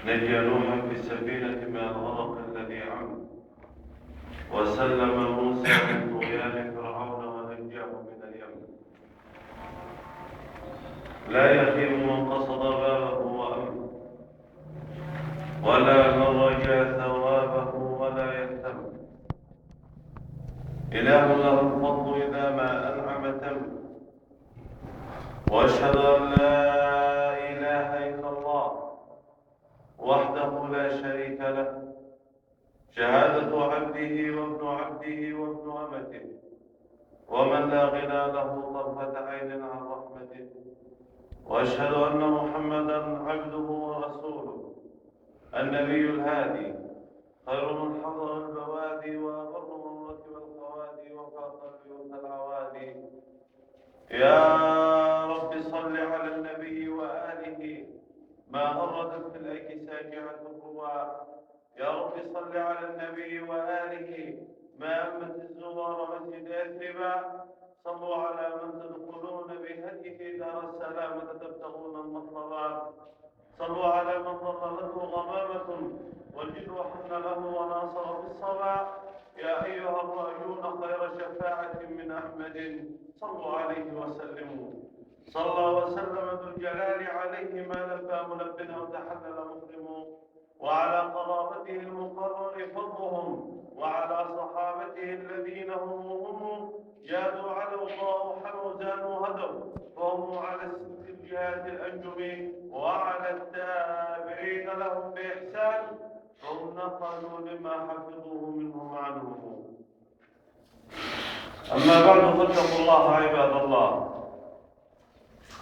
نجى نوحا في السفينة من الغرق الذي عم، وسلم موسى من طغيان فرعون ونجاه من اليم. لا يخيب من قصد بابه وأمن، ولا من رجا ثوابه ولا يهتم. إله له الفضل إذا ما أنعم تم، وأشهد أن لا إله إلا الله وحده لا شريك له، شهادة عبده وابن عبده وابن أمته، ومن لا غنى له طرفة عين عن رحمته. وأشهد أن محمدًا عبده ورسوله، النبي الهادي، خير من حضر البوادي وأبر من ركب القوادي وفاق بيوت العوادي. يا رب صل على النبي وآله ما غردت في الأيك ساجعة الرواء. يا رب صل على النبي وآله ما أمت الزوار مسجد يثربا. صلوا على من تدخلون بهديه دار السلامة تبتغون المطلبات. صلوا على من ضربته غمامة والجد حن له وناصر بالصبا. يا أيها الراجون خير شفاعة من أحمد صلوا عليه وسلموا. صلى وسلم ذو الجلال عليه ما لبى ملب أو تحلل مسلم. وعلى قرابته المقرر فضلهم، وعلى صحابته الذين هم جادوا علوا ضاءوا حموا زانوا هدوا، وهم على الست الجهات الأنجم. وعلى التابعين لهم بإحسان، فهم نقلوا لما حفظوه منهم عنهم. أما بعد فاتقوا الله عباد الله،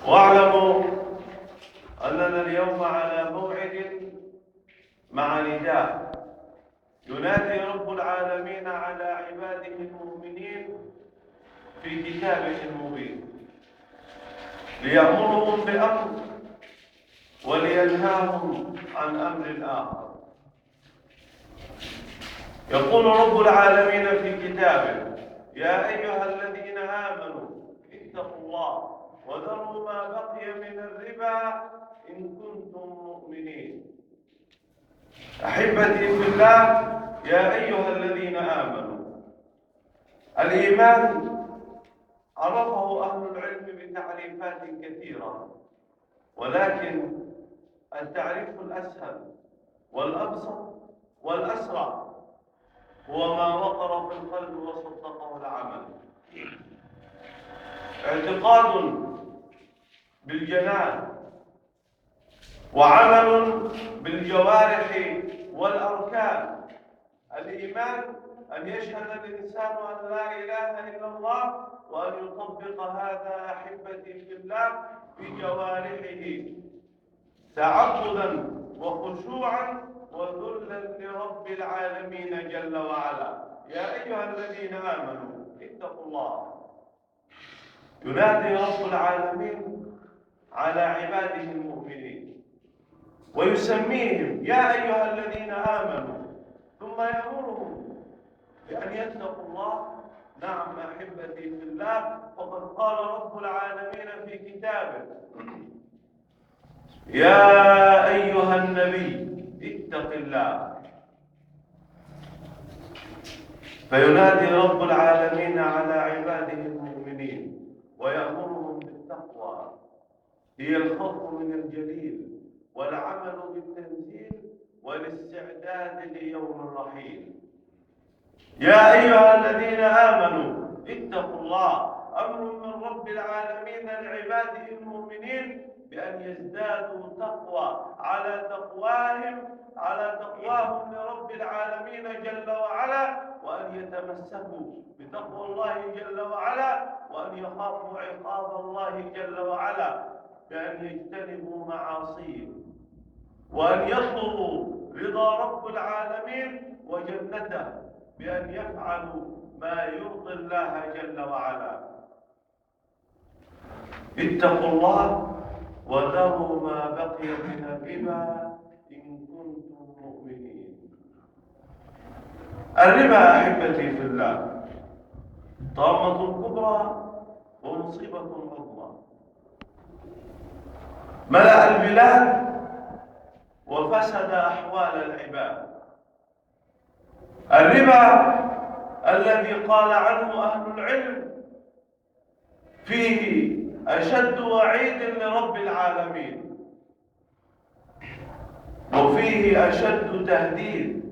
واعلموا أننا اليوم على موعد مع نداء ينادي رب العالمين على عباده المؤمنين في كتابه المبين، ليأمرهم بأمر ولينهاهم عن أمر آخر. يقول رب العالمين في كتابه: يا أيها الذين آمنوا اتقوا الله وذروا ما بقي من الربا إن كنتم مؤمنين. أحبتي في الله، يا أيها الذين آمنوا، الإيمان عرفه أهل العلم بتعريفات كثيرة، ولكن التعريف الأسهل والأبسط والأسرع هو ما وقر في القلب وصدقه العمل. اعتقاد بالجنان وعمل بالجوارح والأركان. الإيمان أن يشهد الإنسان أن لا إله إلا الله، وأن يطبق هذا أحبتي في الله بجوارحه تعبدا وخشوعا وذلا لرب العالمين جل وعلا. يا أيها الذين آمنوا اتقوا الله. ينادي رب العالمين على عباده المؤمنين ويسميهم يا أيها الذين آمنوا، ثم يأمرهم بأن يتقوا الله. نعم أحبتي في الله، فقد قال رب العالمين في كتابه: يا أيها النبي اتق الله. فينادي رب العالمين على عباده المؤمنين ويأمرهم بالتقوى، هي الخوف من الجليل والعمل بالتنزيل والاستعداد ليوم الرحيل. يا أيها الذين آمنوا اتقوا الله، أمر من رب العالمين لعباده المؤمنين بأن يزدادوا تقوى على تقواهم لرب العالمين جل وعلا، وأن يتمسكوا بتقوى الله جل وعلا، وأن يخافوا عقاب الله جل وعلا، بأن يجتنبوا معاصيه، وأن يطلبوا رضا رب العالمين وجنته، بأن يفعلوا ما يرضي الله جل وعلا. اتقوا الله وذروا ما بقي من الربا إن كنتم مؤمنين. الربا أحبتي في الله طامة كبرى ومصيبة عظمى. ملأ البلاد وفسد أحوال العباد. الربا الذي قال عنه أهل العلم فيه أشد وعيد لرب العالمين، وفيه أشد تهديد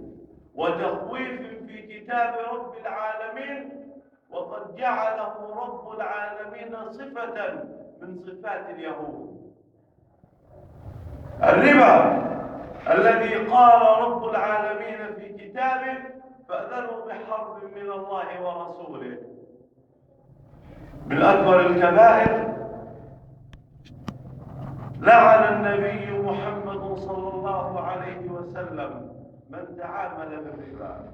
وتخويف في كتاب رب العالمين، وقد جعله رب العالمين صفة من صفات اليهود. الربا الذي قال رب العالمين في كتابه: فأذنوا بحرب من الله ورسوله. من أكبر الكبائر لعن النبي محمد صلى الله عليه وسلم من تعامل بالربا.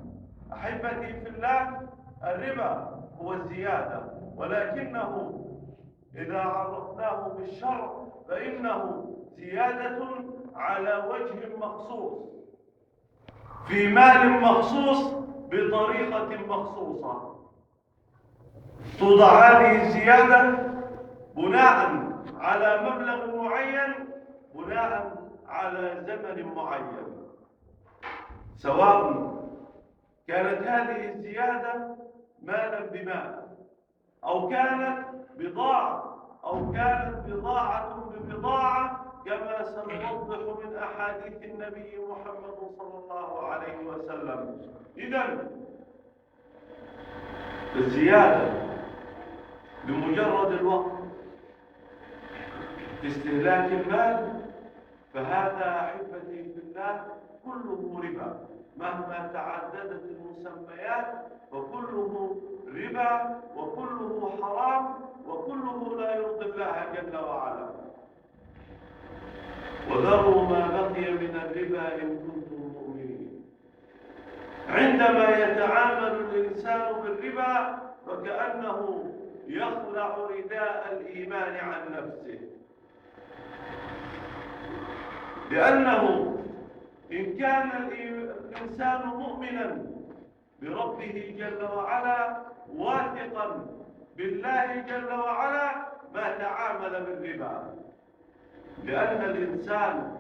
أحبتي في الله، الربا هو الزيادة، ولكنه إذا عرفناه بالشرع فإنه زيادة على وجه مخصوص في مال مخصوص بطريقة مخصوصة. توضع هذه الزيادة بناء على مبلغ معين، بناء على زمن معين، سواء كانت هذه الزيادة مالا بمال، أو كانت بضاعة، أو كانت بضاعة ببضاعة، كما سنوضح من أحاديث النبي محمد صلى الله عليه وسلم. إذن الزيادة بمجرد الوقت في استهلاك المال فهذا أحبتي في الله كله ربا، مهما تعددت المسميات فكله ربا، وكله حرام، وكله لا يرضي الله جل وعلا. وذروا ما بقي من الربا إن كنتم مؤمنين. عندما يتعامل الإنسان بالربا فكأنه يخلع رداء الإيمان عن نفسه، لأنه إن كان الإنسان مؤمنا بربه جل وعلا واثقا بالله جل وعلا ما تعامل بالربا، لأن الإنسان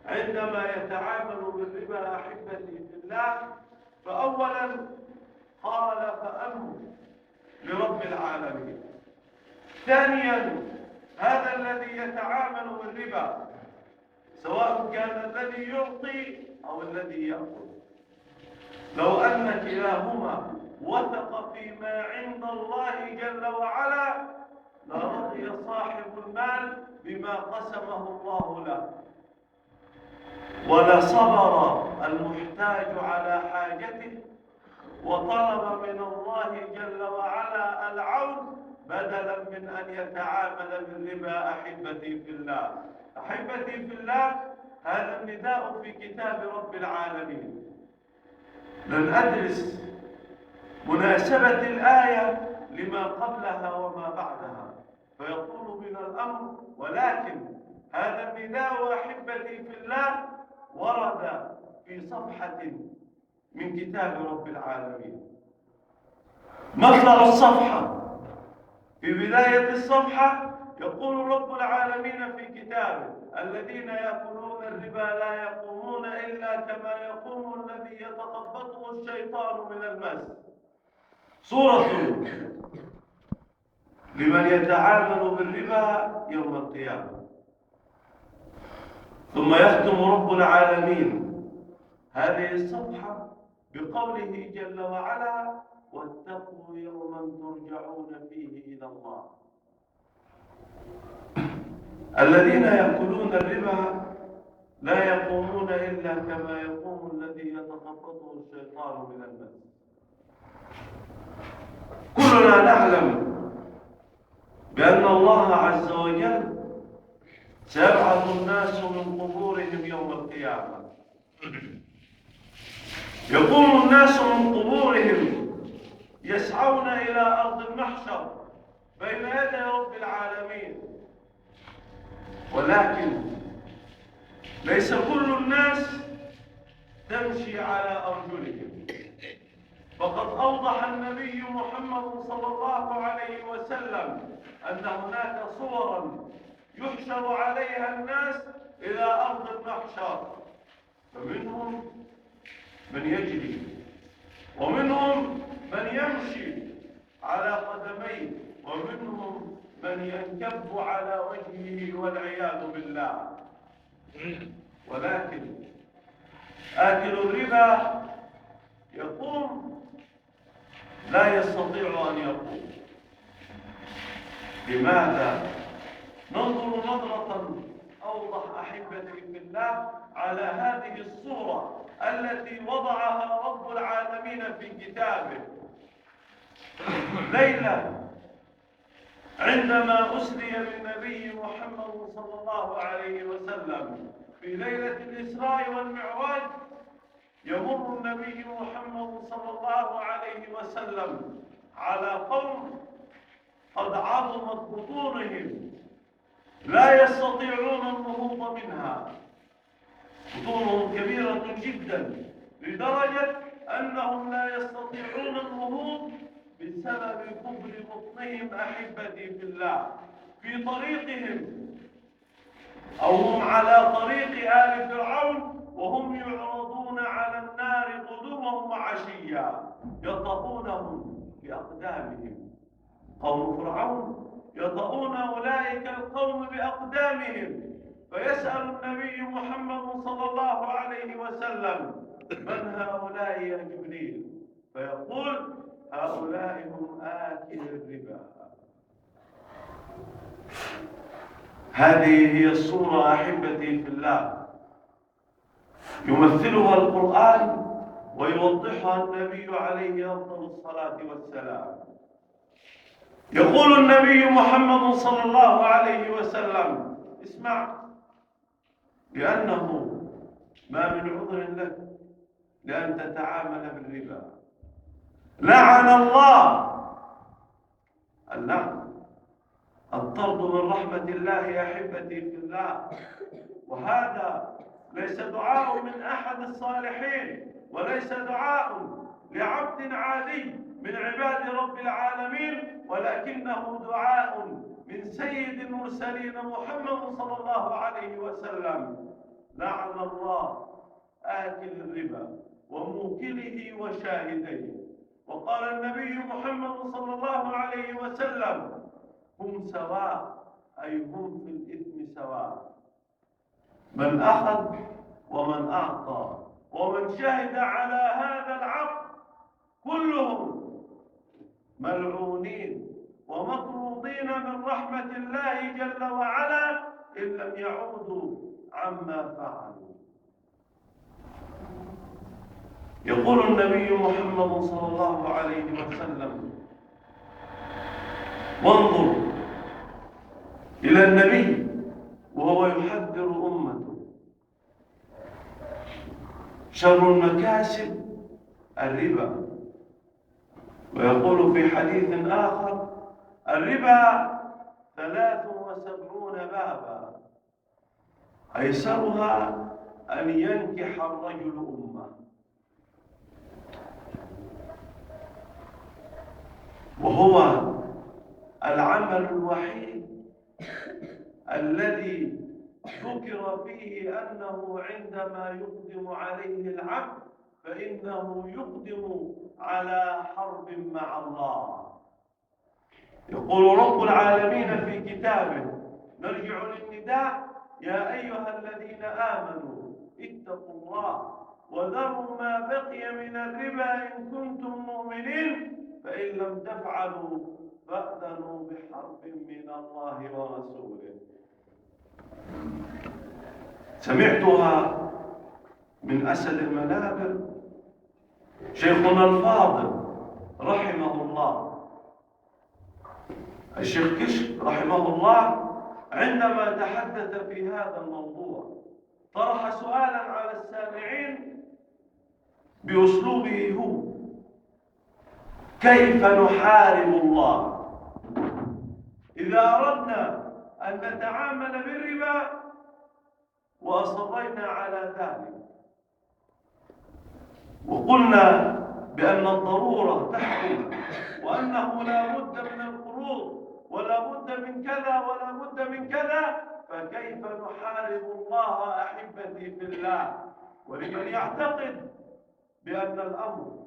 عندما يتعامل بالربا أحبتي في الله فأولا خالف أمر لرب العالمين. ثانيا هذا الذي يتعامل بالربا سواء كان الذي يعطي أو الذي يأخذ، لو أن كلاهما وثق فيما عند الله جل وعلا لرضي صاحب المال بما قسمه الله له، ولصبر المحتاج على حاجته وطلب من الله جل وعلا العون بدلا من أن يتعامل بالربا. أحبتي في الله، أحبتي في الله، هذا النداء في كتاب رب العالمين. لن أدرس مناسبة الآية لما قبلها وما بعدها فيطول بنا الأمر، ولكن هذا النداء أحبتي في الله ورد في صفحة من كتاب رب العالمين. مطلع الصفحة في بداية الصفحة يقول رب العالمين في كتابه: الذين يأكلون الربا لا يقومون إلا كما يقوم الذي يتخبطه الشيطان من المس. صورة لمن يتعامل بالربا يوم القيامة. ثم يختم رب العالمين هذه الصفحة بقوله جل وعلا: واتقوا يوما ترجعون فيه إلى الله. الذين يأكلون الربا لا يقومون إلا كما يقوم الذي يتخبطه الشيطان من المس. كلنا نعلم بأن الله عز وجل سيبعث الناس من قبورهم يوم القيامة. يقوم الناس من قبورهم يسعون إلى أرض المحشر بين يدي رب العالمين، ولكن ليس كل الناس تمشي على أرجلهم، فقد أوضح النبي محمد صلى الله عليه وسلم أن هناك صورا يحشر عليها الناس إلى أرض المحشر، فمنهم من يجري ومنهم من يمشي على قدميه ومنهم من ينكب على وجهه والعياذ بالله. ولكن آكل الربا يقوم لا يستطيع أن يقوم. لماذا؟ ننظر نظرة أوضح أحبتي في الله على هذه الصورة التي وضعها رب العالمين في كتابه. ليلة عندما أسري بالنبي محمد صلى الله عليه وسلم في ليلة الإسراء والمعراج، يمر النبي محمد صلى الله عليه وسلم على قوم قد عظمت بطونهم لا يستطيعون النهوض منها. بطونهم كبيرة جدا لدرجة أنهم لا يستطيعون النهوض بسبب كبر بطنهم أحبتي في الله. في طريقهم أو هم على طريق آل فرعون وهم يعرضون على النار غدوا وعشيا يطؤونهم بأقدامهم. قوم فرعون يطؤون أولئك القوم بأقدامهم، فيسأل النبي محمد صلى الله عليه وسلم: من هؤلاء يا جبريل؟ فيقول: هؤلاء هم آكل الربا. هذه هي الصورة أحبتي في الله، يمثلها القرآن ويوضحها النبي عليه أفضل الصلاة والسلام. يقول النبي محمد صلى الله عليه وسلم: اسمع، لأنه ما من عذر لك لأن تتعامل بالربا. لعن الله، اللعن الطرد من رحمة الله أحبتي في الله. وهذا ليس دعاء من أحد الصالحين، وليس دعاء لعبد عادي من عباد رب العالمين، ولكنه دعاء من سيد المرسلين محمد صلى الله عليه وسلم. لعن الله آكل الربا وموكله وشاهديه. وقال النبي محمد صلى الله عليه وسلم: هم سواء، أي هم في الإثم سواء، من أخذ ومن أعطى ومن شهد على هذا العقد، كلهم ملعونين ومطرودين من رحمة الله جل وعلا إن لم يعودوا عما فعلوا. يقول النبي محمد صلى الله عليه وسلم: وانظر إلى النبي وهو يحذر أمته: شر المكاسب الربا. ويقول في حديث آخر: الربا 73 بابا، أيسرها أن ينكح الرجل أمه. وهو العمل الوحيد الذي ذكر فيه أنه عندما يقدم عليه العبد فإنه يقدم على حرب مع الله. يقول رب العالمين في كتابه، نرجع للنداء: يا أيها الذين آمنوا اتقوا الله وذروا ما بقي من الربا إن كنتم مؤمنين، فإن لم تفعلوا فأذنوا بحرب من الله ورسوله. سمعتها من أسد المنابر شيخنا الفاضل رحمه الله، الشيخ كشك رحمه الله، عندما تحدث في هذا الموضوع طرح سؤالا على السامعين بأسلوبه هو: كيف نحارب الله إذا أردنا أن نتعامل بالربا وأصرينا على ذلك، وقلنا بأن الضرورة تحكم وأنه لا بد من القروض ولا بد من كذا ولا بد من كذا، فكيف نحارب الله أحبتي في الله؟ ولمن يعتقد بأن الأمر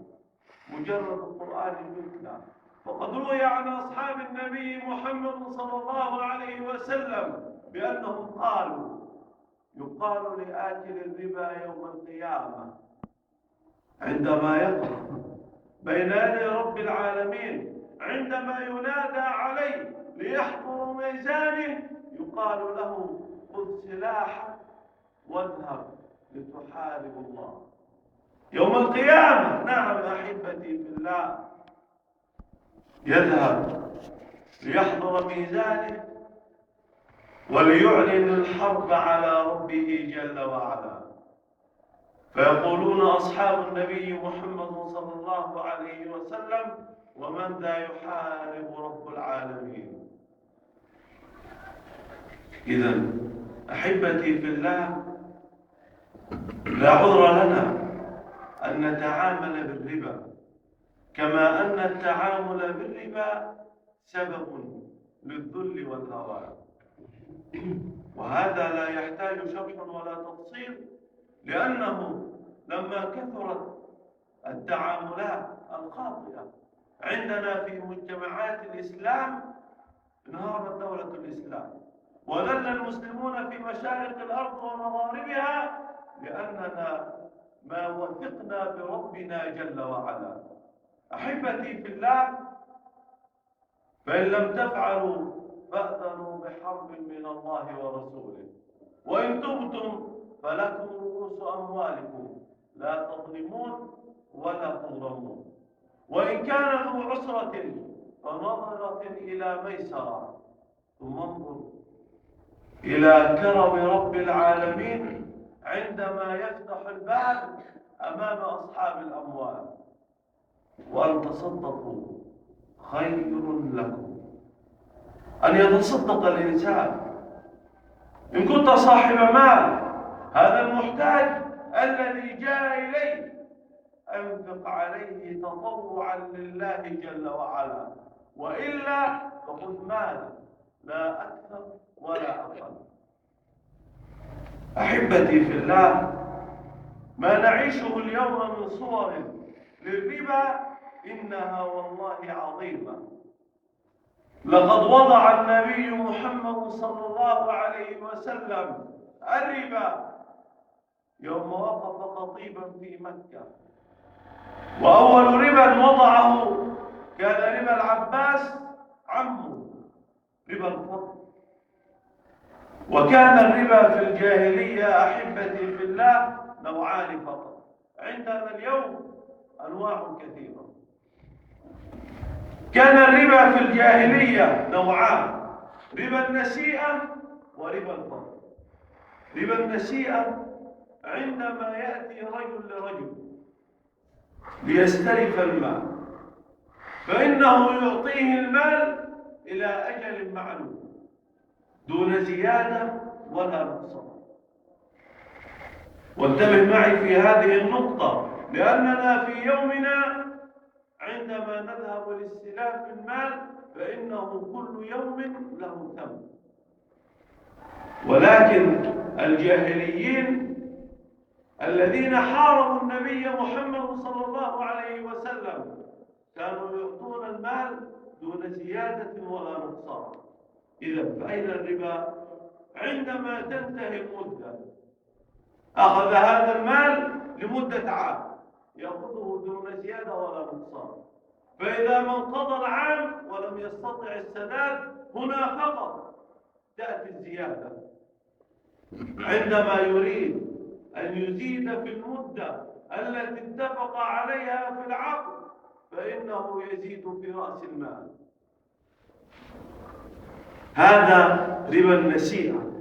مجرد القرآن يتلى. وقد روي عن أصحاب النبي محمد صلى الله عليه وسلم بأنهم قالوا: يقال لآكل الربا يوم القيامة عندما يقف بين يدي رب العالمين، عندما ينادى عليه ليحضر ميزانه، يقال له: خذ سلاحك واذهب لتحارب الله يوم القيامة. نعم أحبتي في الله، يذهب ليحضر ميزانه وليعلن الحرب على ربه جل وعلا. فيقولون أصحاب النبي محمد صلى الله عليه وسلم: ومن ذا يحارب رب العالمين؟ إذن أحبتي في الله، لا عذر لنا أن نتعامل بالربا، كما أن التعامل بالربا سبب للذل والهوان. وهذا لا يحتاج شرح ولا تفصيل، لأنه لما كثرت التعاملات الخاطئة عندنا في مجتمعات الإسلام انهارت دولة الإسلام، وذل المسلمون في مشارق الأرض ومغاربها، لأننا ما وثقنا بربنا جل وعلا. أحبتي في الله، فإن لم تفعلوا فأذنوا بحرب من الله ورسوله، وإن تبتم فلكم رؤوس أموالكم لا تظلمون ولا تظلمون، وإن كان ذو عسرة فنظرة إلى ميسرة، ثم انظر إلى كرم رب العالمين عندما يفتح الباب أمام أصحاب الأموال: وأن تصدقوا خير لكم. أن يتصدق الإنسان إن كنت صاحب مال، هذا المحتاج الذي جاء إليه أنفق عليه تطوعا لله جل وعلا، وإلا فخذ مالا لا أكثر ولا أقل. أحبتي في الله، ما نعيشه اليوم من صور للربا إنها والله عظيمة. لقد وضع النبي محمد صلى الله عليه وسلم الربا يوم وقف خطيبا في مكة، وأول ربا وضعه كان ربا العباس عمه، ربا الفضل. وكان الربا في الجاهلية أحبتي في الله نوعان فقط، عندنا اليوم أنواع كثيرة. كان الربا في الجاهلية نوعان: ربا النسيئة وربا الفضل. ربا النسيئة عندما يأتي رجل لرجل ليستلف المال، فإنه يعطيه المال إلى أجل معلوم دون زيادة ولا نقصان. وانتبه معي في هذه النقطة، لأننا في يومنا عندما نذهب لاستلاف المال فإنه كل يوم له ثمن. ولكن الجاهليين الذين حاربوا النبي محمد صلى الله عليه وسلم كانوا يعطون المال دون زيادة ولا نقصان. إذن فأين الربا؟ عندما تنتهي المدة أخذ هذا المال لمدة عام، يأخذه دون زيادة ولا نقصان. فإذا ما انقضى العام ولم يستطع السداد، هنا فقط تأتي الزيادة. عندما يريد أن يزيد في المدة التي اتفق عليها في العقد فإنه يزيد في رأس المال. هذا ربا النسيئة.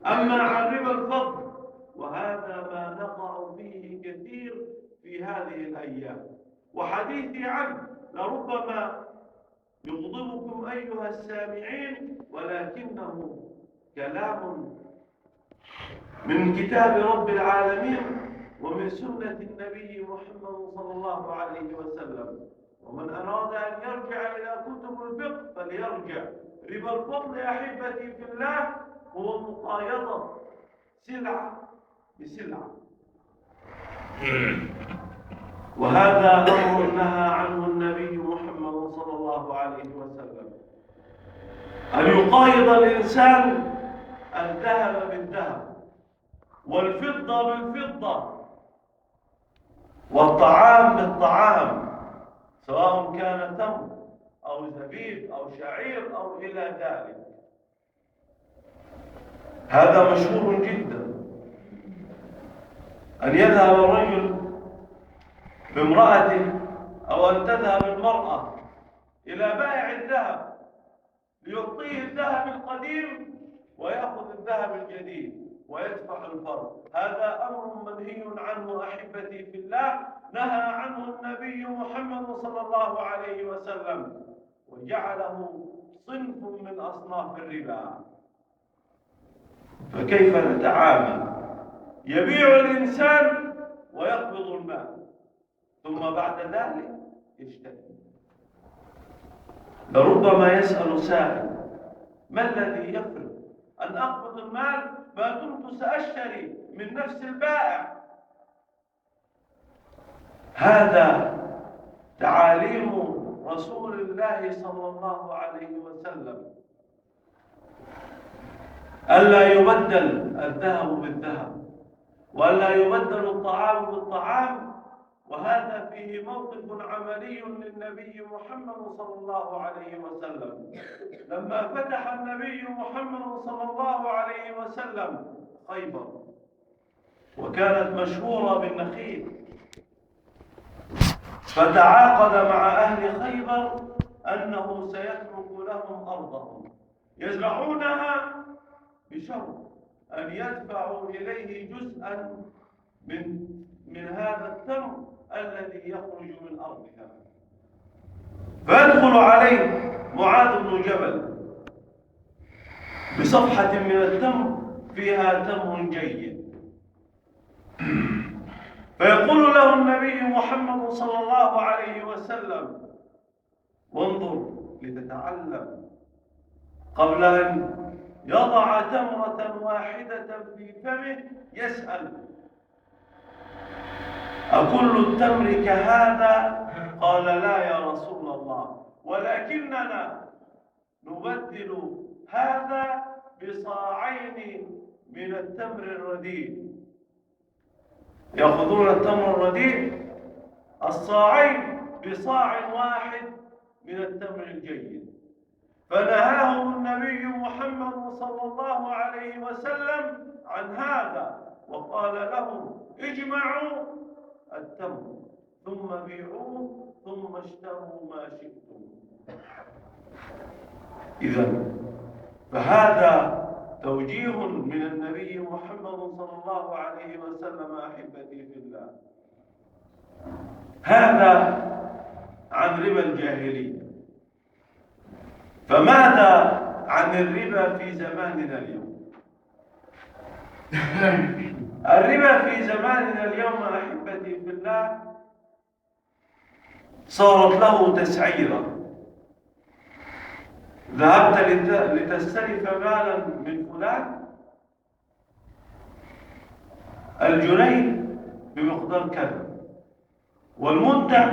أما عن ربا الفضل، وهذا ما نقع فيه كثير في هذه الأيام، وحديثي عنه لربما يغضبكم أيها السامعين، ولكنه كلام من كتاب رب العالمين ومن سنة النبي محمد صلى الله عليه وسلم. ومن أراد أن يرجع إلى كتب الفقه فليرجع. ربا الفضل أحبتي في الله هو مقايضة سلعة بسلعة، وهذا أمر نهى عنه النبي محمد صلى الله عليه وسلم، أن يقايض الإنسان الذهب بالذهب والفضة بالفضة والطعام بالطعام، سواء كان تمر أو زبيب أو شعير أو إلى ذلك. هذا مشهور جدا، أن يذهب الرجل بامرأته أو أن تذهب المرأة إلى بائع الذهب ليعطيه الذهب القديم ويأخذ الذهب الجديد ويدفع الفرق. هذا أمر منهي عنه أحبتي في الله، نهى عنه النبي محمد صلى الله عليه وسلم، وجعله صنف من أصناف الربا. فكيف نتعامل؟ يبيع الإنسان ويقبض المال ثم بعد ذلك يشتكي. لربما يسأل سائل: ما الذي يفرق أن أقبض المال ما كنت سأشتري من نفس البائع؟ هذا تعاليم رسول الله صلى الله عليه وسلم، ألا يبدل الذهب بالذهب وألا يبدل الطعام بالطعام. وهذا فيه موقف عملي للنبي محمد صلى الله عليه وسلم لما فتح النبي محمد صلى الله عليه وسلم خيبر، وكانت مشهورة بالنخيل، فتعاقد مع أهل خيبر أنه سيترك لهم أرضهم يزرعونها بشرط أن يدفعوا إليه جزءا من هذا التمر الذي يخرج من أرضها. فيدخل عليه معاذ بن جبل بصفحة من التمر فيها تمر جيد، فيقول له النبي محمد صلى الله عليه وسلم: وانظر لتتعلم، قبل أن يضع تمرة واحدة في فمه يسأل: أكل التمر كهذا؟ قال: لا يا رسول الله، ولكننا نبدل هذا بصاعين من التمر الرديء. يأخذون التمر الرديء الصاعين بصاع واحد من التمر الجيد. فنهاهم النبي محمد صلى الله عليه وسلم عن هذا، وقال لهم: اجمعوا التمر ثم بيعوه ثم اشتروا ما شئتم. إذن فهذا توجيه من النبي محمد صلى الله عليه وسلم أحبتي في الله. هذا عن ربا الجاهلية. فماذا عن الربا في زماننا اليوم؟ الربا في زماننا اليوم أحبتي في الله صارت له تسعيرة. ذهبت لتستلف مالا من فلان، الجنيه بمقدار كذا، والمدة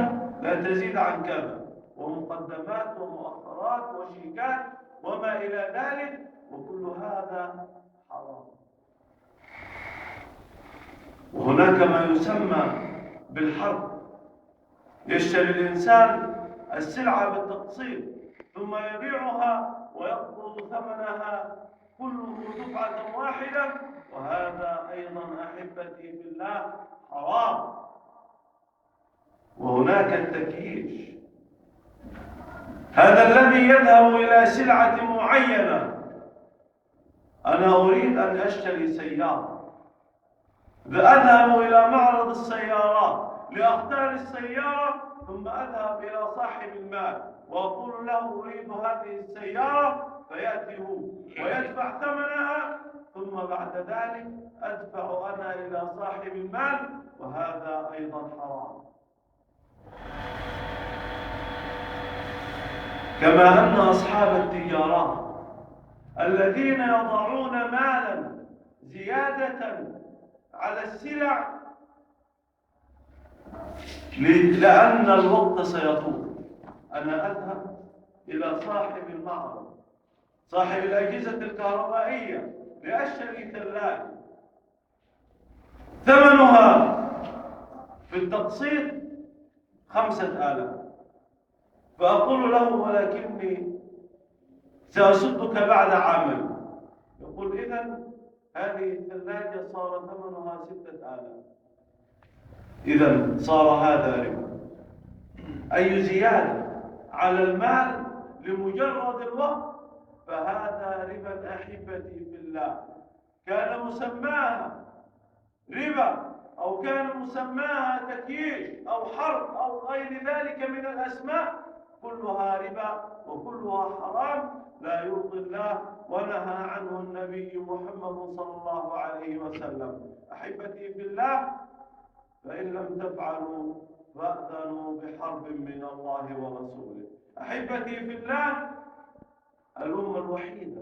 لا تزيد عن كذا، ومقدمات ومؤخرات وشيكات وما إلى ذلك، وكل هذا حرام. وهناك ما يسمى بالحرب، يشتري الإنسان السلعة بالتقسيط ثم يبيعها ويقبض ثمنها كله دفعة واحدة، وهذا أيضا أحبتي في الله حرام. وهناك التكييش، هذا الذي يذهب إلى سلعة معينة. أنا أريد أن أشتري سيارة، أذهب إلى معرض السيارات لأختار السيارة، ثم أذهب إلى صاحب المال وأقول له: أريد هذه السيارة، فيأتي هو ويدفع ثمنها، ثم بعد ذلك أدفع أنا إلى صاحب المال، وهذا أيضا حرام. كما أن أصحاب التجارات الذين يضعون مالا زيادة على السلع لأن الوقت سيطول. أنا أذهب إلى صاحب المعرض، صاحب الأجهزة الكهربائية، لأشتري ثلاجة ثمنها في التقسيط 5000، فأقول له ولكني سأسدك بعد عامين. يقول إذن هذه الثلاجة صار ثمنها 6000، إذن صار هذا ربا. أي زيادة على المال لمجرد الوقت فهذا ربا أحبتي في الله. كان مسماها ربا أو كان مسماها تكييش أو حرب أو غير ذلك من الأسماء، كلها ربا وكلها حرام لا يرضي الله ونهى عنه النبي محمد صلى الله عليه وسلم. أحبتي في الله، فإن لم تفعلوا فأذنوا بحرب من الله ورسوله. أحبتي في الله، الأمة الوحيدة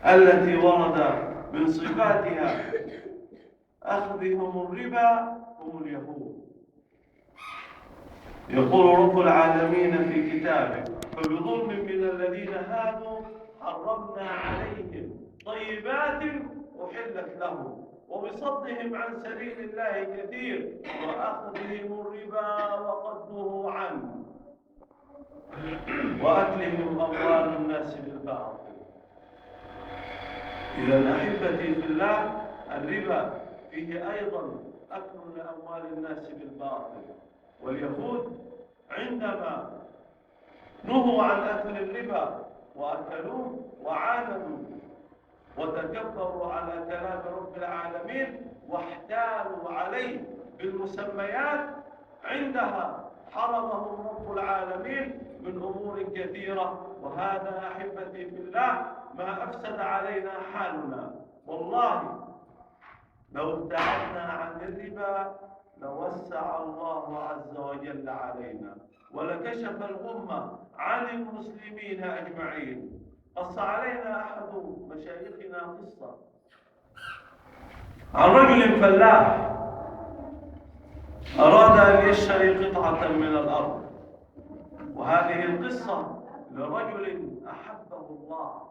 التي ورد من صفاتها أخذهم الربا هم اليهود. يقول رب العالمين في كتابه: فبظلم من الذين هادوا حرمنا عليهم طيبات أحلت لهم وبصدهم عن سبيل الله كثير وأخذهم الربا وقد نهوا عنه وأكلهم أموال الناس بالباطل. إذا أحبتي في الله، الربا فيه أيضا أكل لأموال الناس بالباطل. واليهود عندما نهوا عن أكل الربا وأكلوه وعاندوا وتكبروا على كلام رب العالمين واحتالوا عليه بالمسميات، عندها حرمهم رب العالمين من أمور كثيرة. وهذا أحبتي في الله ما أفسد علينا حالنا. والله لو ابتعدنا عن الربا لوسع الله عز وجل علينا ولكشف الأمة عن المسلمين أجمعين. قص علينا أحد مشايخنا قصة عن رجل فلاح أراد أن يشتري قطعة من الأرض، وهذه القصة لرجل أحبه الله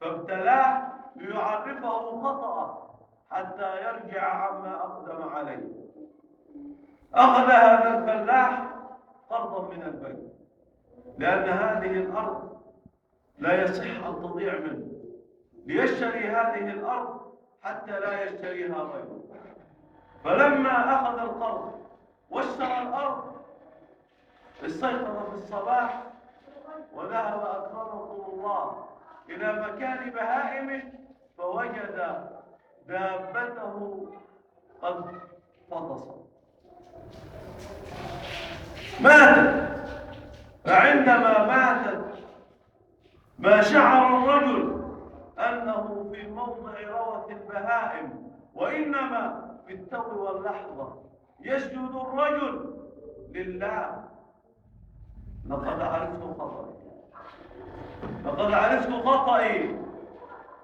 فابتلاه ليعرفه خطأه حتى يرجع عما أقدم عليه. أخذ هذا الفلاح قرضا من البنك، لأن هذه الأرض لا يصح أن تضيع منه، ليشتري هذه الأرض حتى لا يشتريها غيره. فلما أخذ القرض واشترى الأرض استيقظ في الصباح وذهب أكرمكم الله إلى مكان بهائمه فوجد دابته قد فطست ماتت. فعندما ماتت ما شعر الرجل أنه في موضع روث البهائم، وإنما في التو واللحظة يسجد الرجل لله: لقد عرفت خطئي.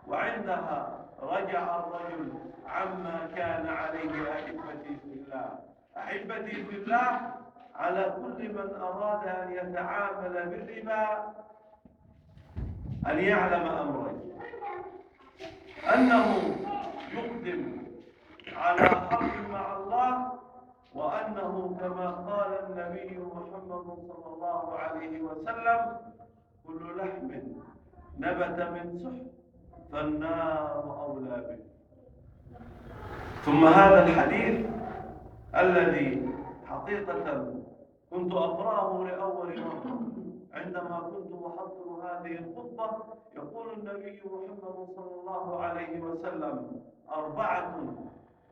وعندها رجع الرجل عما كان عليه. أحبتي في الله، أحبتي في الله، على كل من أراد أن يتعامل بالربا أن يعلم أمرين: أنه يقدم على حرب مع الله، وأنه كما قال النبي محمد صلى الله عليه وسلم: كل لحم نبت من سحت فالنار أولى به. ثم هذا الحديث الذي حقيقة كنت أقرأه لأول مرة عندما كنت أحضر هذه الخطبة، يقول النبي محمد صلى الله عليه وسلم: 4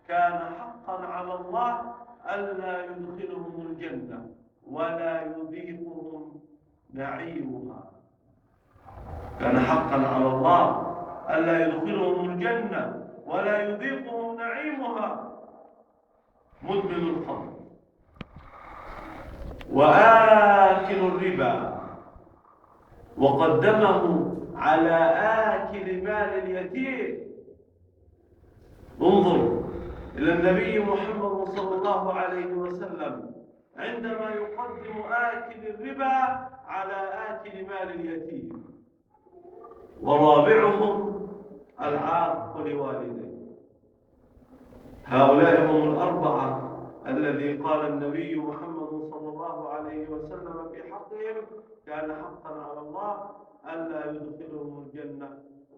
كان حقا على الله ألا يدخلهم الجنة ولا يذيقهم نعيمها. كان حقا على الله ألا يدخلهم الجنة ولا يذيقهم نعيمها: مدمن الخمر وآكل الربا. وقدمه على آكل مال اليتيم. انظر إلى النبي محمد صلى الله عليه وسلم عندما يقدم آكل الربا على آكل مال اليتيم. ورابعهم العاق لوالديه. هؤلاء هم الأربعة الذي قال النبي محمد صلى الله عليه وسلم في حقهم: كان حقا على الله ألا يدخلهم الجنة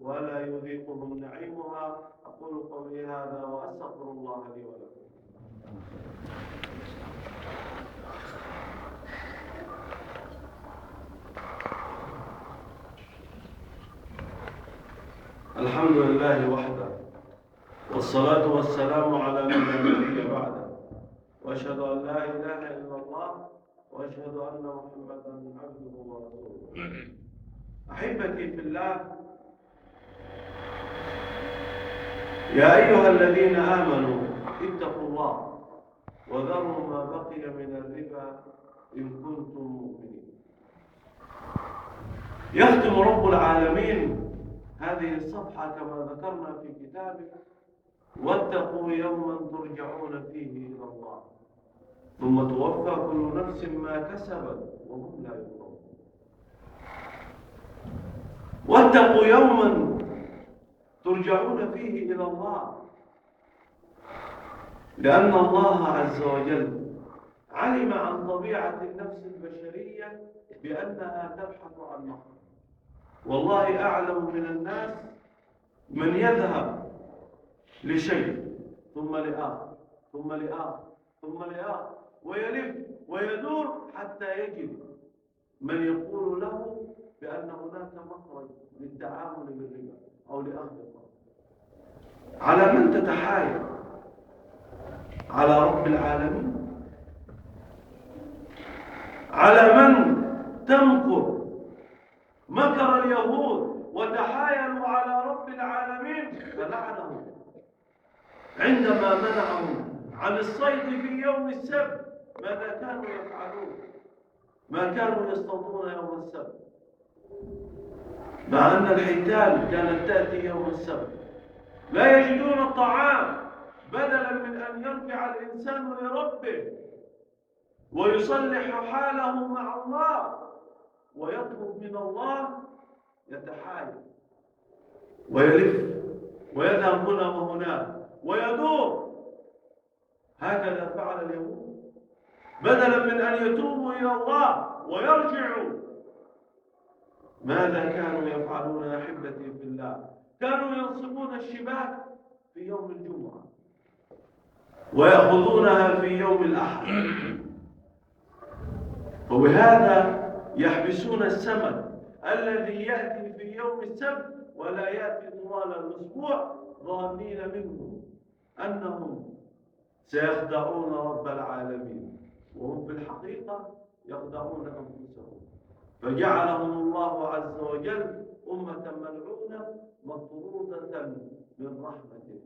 ولا يذيقهم نعيمها. أقول قولي هذا وأستغفر الله لي ولكم. الحمد لله وحده، والصلاة والسلام على من لا نبي بعده، وأشهد أن لا إله إلا الله، وأشهد أن محمدا عبده ورسوله. أحبتي في الله، يا أيها الذين آمنوا اتقوا الله وذروا ما بقي من الربا إن كنتم مؤمنين. يختم رب العالمين هذه الصفحة كما ذكرنا في كتابه: واتقوا يوما ترجعون فيه إلى الله ثم توفى كل نفس ما كسبت وهم لا يظلمون. واتقوا يوما ترجعون فيه إلى الله، لأن الله عز وجل علم عن طبيعة النفس البشرية بأنها تبحث عن مخرج. والله أعلم من الناس من يذهب لشيء ثم لآخر ثم لآخر ثم لآخر ويلف ويدور حتى يجد من يقول له بأن هناك مخرج للتعامل بالربا أو لأخذ الربا. على من تتحايل؟ على رب العالمين؟ على من تمكر؟ مكر اليهود وتحايلوا على رب العالمين فلعنهم عندما منعهم عن الصيد في يوم السبت. ماذا كانوا يفعلون؟ ما كانوا يصطادون يوم السبت، مع أن الحيتان كانت تأتي يوم السبت. لا يجدون الطعام، بدلا من أن يرجع الإنسان لربه ويصلح حاله مع الله ويطلب من الله، يتحايل ويلف ويذهب هنا وهناك ويدور. هكذا فعل اليهود، بدلا من أن يتوبوا إلى الله ويرجعوا. ماذا كانوا يفعلون يا أحبتي في الله؟ كانوا ينصبون الشباك في يوم الجمعة ويأخذونها في يوم الأحد، وبهذا يحبسون السمك الذي يأتي في يوم السبت ولا يأتي طوال الأسبوع، ظانين منه أنهم سيخدعون رب العالمين، وهم في الحقيقة يخدعون أنفسهم. فجعلهم الله عز وجل أمة ملعونة مطرودة من رحمته،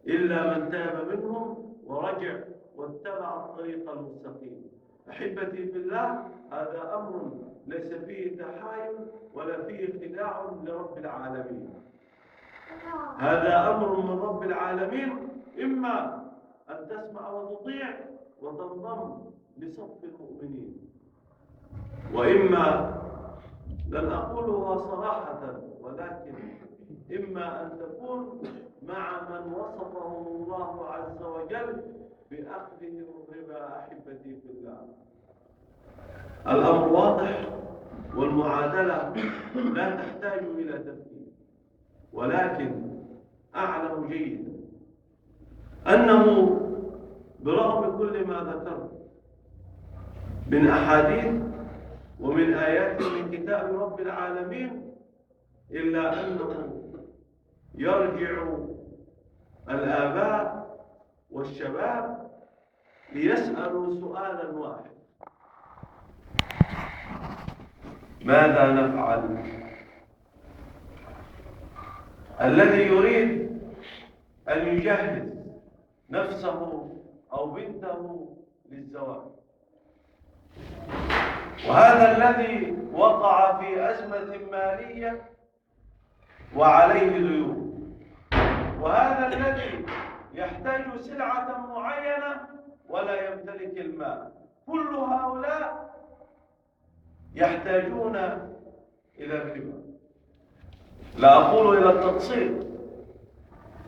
إلا من تاب منهم ورجع واتبع الطريق المستقيم. أحبتي في الله، هذا أمر ليس فيه تحايل ولا فيه خداع لرب العالمين. هذا أمر من رب العالمين، إما أن تسمع وتطيع وتنضم لصف المؤمنين، وإما، لن أقولها صراحة، ولكن إما أن تكون مع من وصفهم الله عز وجل بأخذهم الربا. أحبتي في الله، الأمر واضح، والمعادلة لا تحتاج إلى تفكير، ولكن أعلم جيدا أنه برغم كل ما ذكرت من أحاديث ومن آيات من كتاب رب العالمين، إلا أنه يرجع الآباء والشباب ليسألوا سؤالا واحد: ماذا نفعل؟ الذي يريد أن يجهز نفسه أو بنته للزواج، وهذا الذي وقع في أزمة مالية وعليه ديون. وهذا الذي يحتاج سلعة معينة ولا يمتلك المال، كل هؤلاء يحتاجون إلى الربا. لا أقول إلى التقسيط،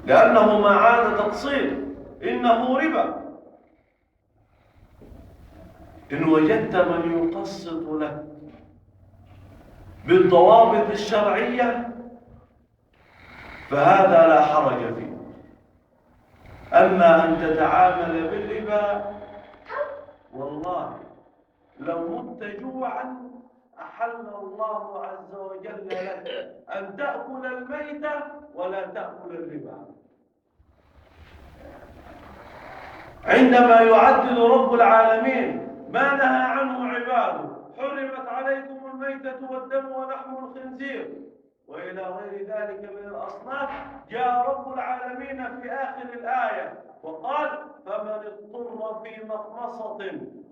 لأنه ما عاد تقسيط، إنه ربا. إن وجدت من يقسط لك بالضوابط الشرعية فهذا لا حرج فيه. أما أن تتعامل بالربا، والله لو مت جوعا أحل الله عز وجل لك أن تأكل الميت ولا تأكل الربا. عندما يعدل رب العالمين ما نهى عنه عباده: حرمت عليكم الميتة والدم ولحم الخنزير وإلى غير ذلك من الأصناف، جاء رب العالمين في آخر الآية وقال: فمن اضطر في مخمصة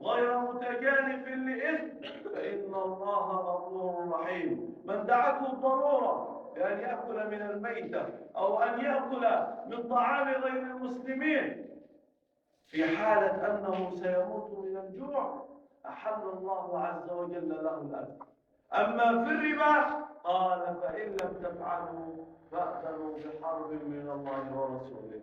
غير متجانف لإثم فإن الله غفور رحيم. من دعته الضرورة بأن يأكل من الميتة أو أن يأكل من طعام غير المسلمين في حالة أنه سيموت من الجوع، أحل الله عز وجل له الأجر. أما في الربا قال: فإن لم تفعلوا فأذنوا بحرب من الله ورسوله.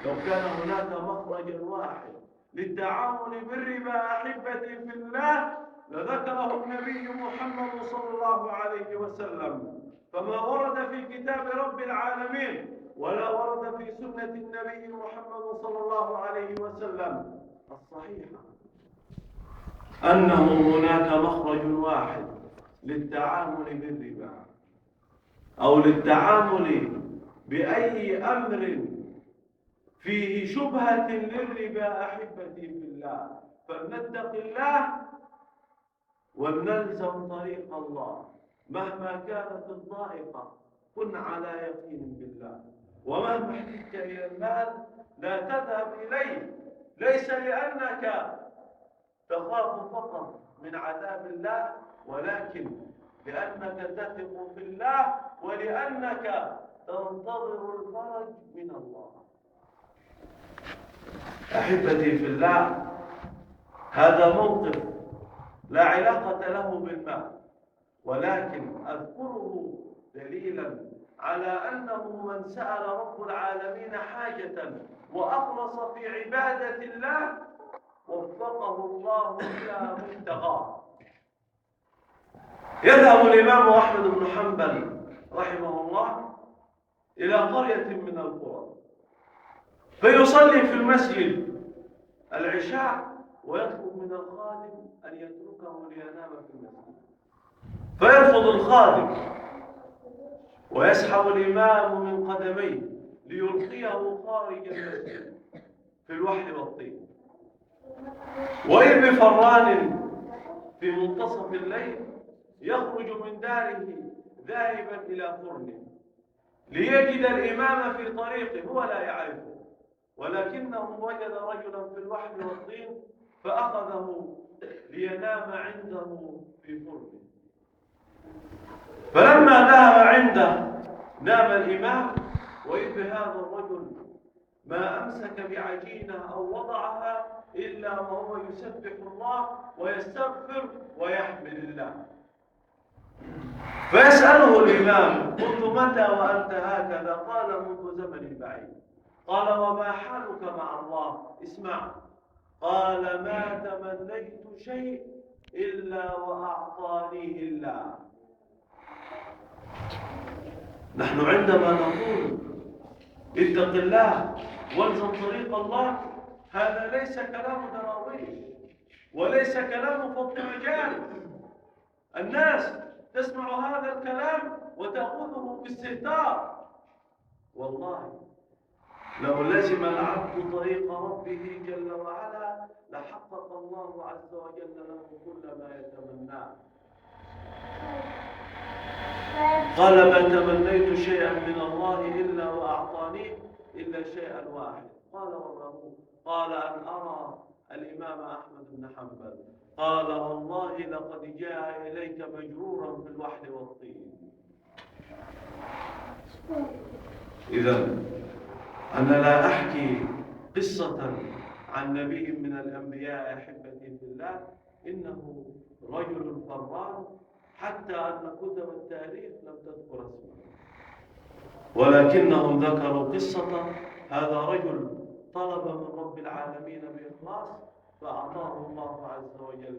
لو كان هناك مخرج واحد للتعامل بالربا أحبتي في الله لذكره النبي محمد صلى الله عليه وسلم، فما ورد في كتاب رب العالمين ولا ورد في سنة النبي محمد صلى الله عليه وسلم الصحيحة أنه هناك مخرج واحد للتعامل بالربا أو للتعامل بأي أمر فيه شبهة للربا أحبتي في الله. فلنتق الله ولنلزم طريق الله. مهما كانت الضائقة كن على يقين بالله، ومهما احتجت إلى المال لا تذهب إليه، ليس لأنك تخاف فقط من عذاب الله، ولكن لأنك تثق في الله ولأنك تنتظر الفرج من الله. أحبتي في الله، هذا موقف لا علاقة له بالمال، ولكن أذكره دليلا على أنه من سأل رب العالمين حاجة وأخلص في عبادة الله وفقه الله إلى منتهاه. يذهب الإمام أحمد بن حنبل رحمه الله إلى قرية من القرى فيصلي في المسجد العشاء ويطلب من الخادم أن يتركه لينام في المسجد، فيرفض الخادم ويسحب الإمام من قدميه ليلقيه خارج المسجد في الوحل والطين. وإذ بفران في منتصف الليل يخرج من داره ذاهبا إلى فرن ليجد الإمام في طريقه، هو لا يعرفه، ولكنه وجد رجلا في الوحل والطين فأخذه لينام عنده في فرن. فلما ذهب عنده نام الإمام، وإذ بهذا الرجل ما أمسك بعجينة أو وضعها إلا وهو يسبح الله ويستغفر ويحمد الله. فيسأله الإمام: منذ متى وأنت هكذا؟ قال: منذ زمن بعيد. قال: وما حالك مع الله؟ اسمع. قال: ما تمنيت شيء إلا وأعطانيه الله. نحن عندما نقول اتق الله والزم طريق الله، هذا ليس كلام دراويش وليس كلام فض مجال. الناس تسمع هذا الكلام وتأخذه باستهتار. والله لو لزم العبد طريق ربه جل وعلا لحقق الله عز وجل له كل ما يتمناه. قال: ما تمنيت شيئا من الله إلا وأعطاني إلا شيئا واحد. قال: وما هو؟ قال: أن أرى الإمام أحمد بن حنبل. قال: والله لقد جاء إليك مجرورا في الوحل والطين. إذن أنا لا أحكي قصة عن نبي من الأنبياء أحبتي في الله إنه رجل فران، حتى أن كتب التاريخ لم تذكر اسمه، ولكنهم ذكروا قصة هذا رجل طلب من رب العالمين بإخلاص فأعطاه الله عز وجل.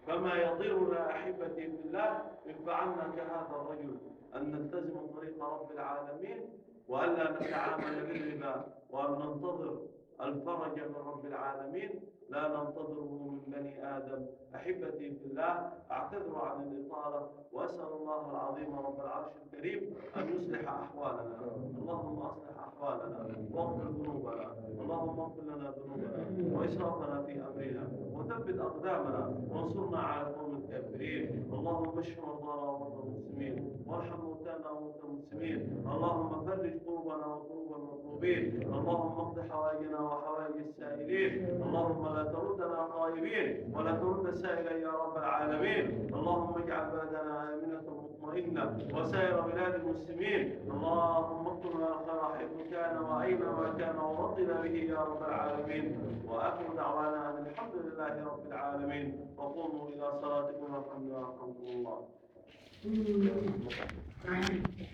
فما يضرنا أحبتي في الله إن فعلنا كهذا الرجل، أن نلتزم طريق رب العالمين، وألا نتعامل بالربا، وأن ننتظر الفرج من رب العالمين لا ننتظره من بني آدم. أحبتي في الله، أعتذر عن الإطالة، وأسأل الله العظيم رب العرش الكريم أن يصلح أحوالنا. اللهم أصلح أحوالنا واغفر ذنوبنا، اللهم اغفر لنا ذنوبنا وإسرافنا في أمرنا، وثبت أقدامنا وانصرنا على القوم الكافرين. اللهم اشف مرضانا ومرضى المسلمين، وارحم موتانا وموتى المسلمين. اللهم فرج قلوبنا وقلوب المطلوبين. اللهم اقض حوائجنا وحوائج السائلين. اللهم لا تردنا خائبين ولا ترد سائلا يا رب العالمين. اللهم اجعل بلدنا آمنة مطمئنة وسائر بلاد المسلمين. اللهم اقتلنا الخير حيث كان وأينما كان، ورضنا به يا رب العالمين. وآخر دعوانا أن الحمد لله رب العالمين. وقوموا إلى صلاتكم والحمد لله.